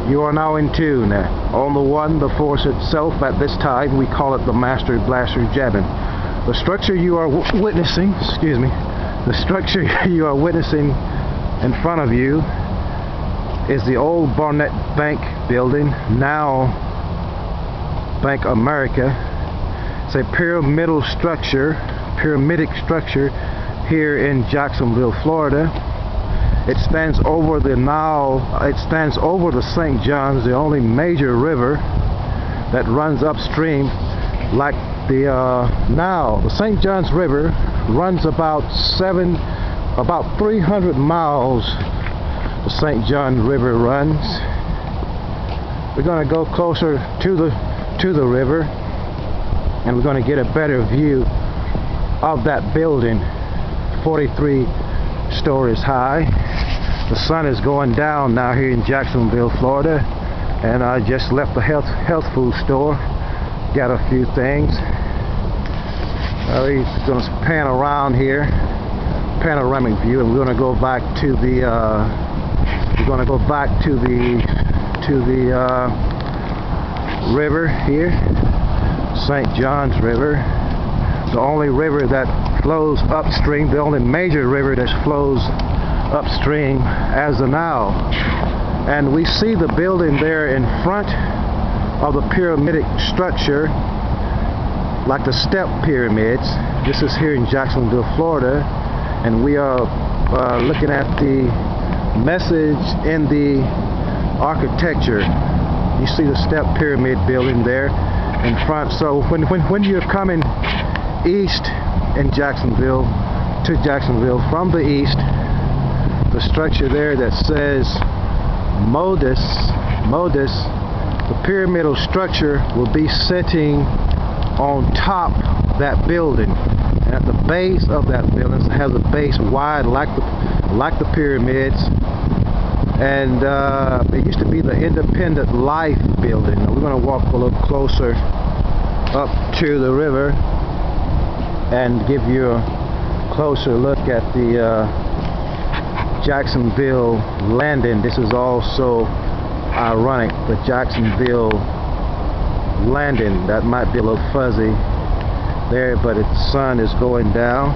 You are now in tune. On the one, the force itself. At this time, we call it the Master Blaster jabbing. The structure you are witnessing, the structure you are witnessing in front of you is the old Barnett Bank building, now Bank America. It's a pyramidal structure, pyramidic structure here in Jacksonville, Florida. It stands over the Nile, it stands over the St. Johns, the only major river that runs upstream like the Nile. The St. Johns River runs about 300 miles. The St. John River runs. We're going to go closer to the river, and we're going to get a better view of that building, 43 stories high. The sun is going down now here in Jacksonville, Florida, and I just left the health food store, got a few things. We're going to pan around here, panoramic view, and we're going to go back to the river here, St. John's River, the only river that flows upstream, the only major river that flows upstream as the Nile. And we see the building there in front of the pyramidic structure, like the step pyramids. This is here in Jacksonville, Florida, and we are looking at the message in the architecture. You see the step pyramid building there in front. So when you're coming east in Jacksonville, to Jacksonville from the east, the structure there that says Modus, the pyramidal structure will be sitting on top of that building. And at the base of that building, it has a base wide like the pyramids. And it used to be the Independent Life building. Now we're going to walk a little closer up to the river and give you a closer look at the Jacksonville landing. This is also ironic, the Jacksonville landing. That might be a little fuzzy there, but the sun is going down.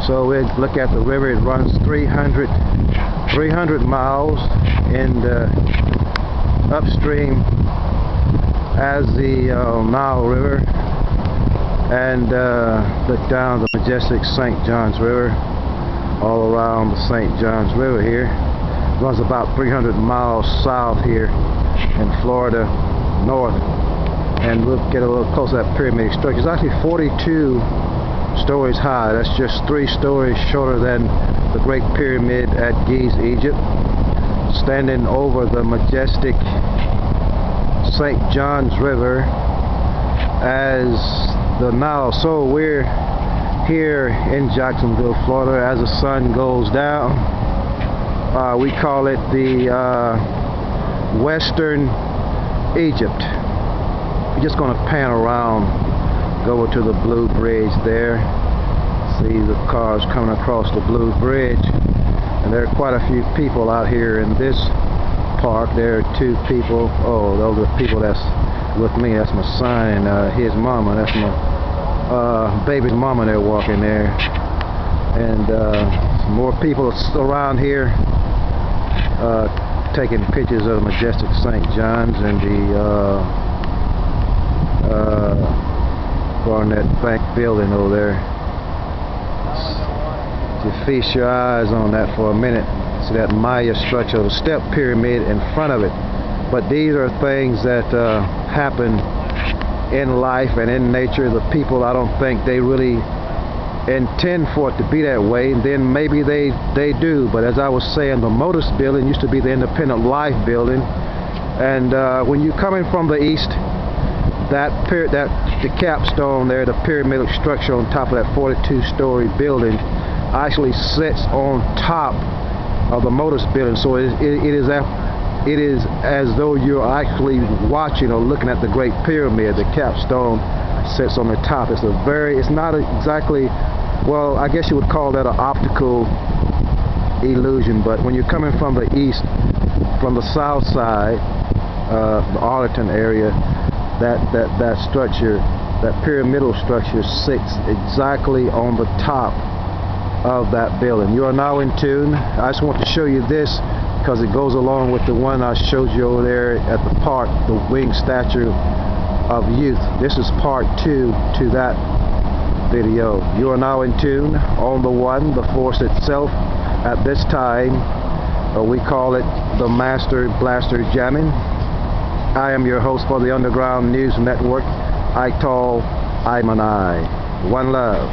So we look at the river. It runs 300 miles in the upstream as the Nile River, and look down the majestic St. John's River. All around the St. John's River here. It runs about 300 miles south here in Florida, north. And we'll get a little closer to that pyramid structure. It's actually 42 stories high. That's just 3 stories shorter than the Great Pyramid at Giza, Egypt. Standing over the majestic St. John's River as the Nile. So we're here in Jacksonville, Florida, as the sun goes down. We call it the Western Egypt. We're just going to pan around, go over to the Blue Bridge there. See the cars coming across the Blue Bridge. And there are quite a few people out here in this park. There are 2 people. Oh, those are the people that's with me. That's my son and his mama. That's my baby's mama. They're walking there, and some more people around here taking pictures of the majestic St. John's and the Barnett Bank building over there. Just feast your eyes on that for a minute. See that Maya structure, the step pyramid in front of it. But these are things that happen in life and in nature. The people, I don't think they really intend for it to be that way. Then maybe they do. But as I was saying, the Modus building used to be the Independent Life building. And when you're coming from the east, the capstone there, the pyramidal structure on top of that 42-story building, actually sits on top of the Modus building. So it is as though you're actually watching or looking at the Great Pyramid. The capstone sits on the top. It's not exactly, well, I guess you would call that an optical illusion, but when you're coming from the east, from the south side, the Arlington area, that structure, that pyramidal structure, sits exactly on the top of that building. You are now in tune. I just want to show you this because it goes along with the one I showed you over there at the park, the winged statue of youth. This is part 2 to that video. You are now in tune on the one, the force itself. At this time, we call it the Master Blaster Jamming. I am your host for the Underground News Network. I call I'm an I. One love.